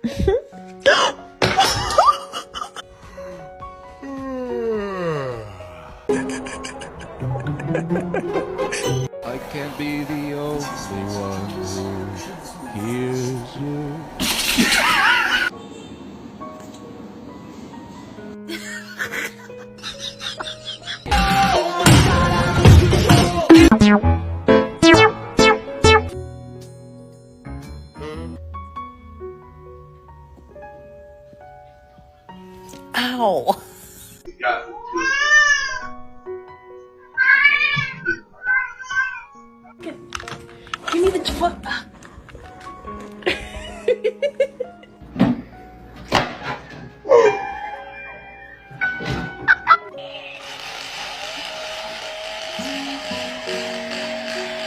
I can't be the only one who hears you. Ow! Give me the toy.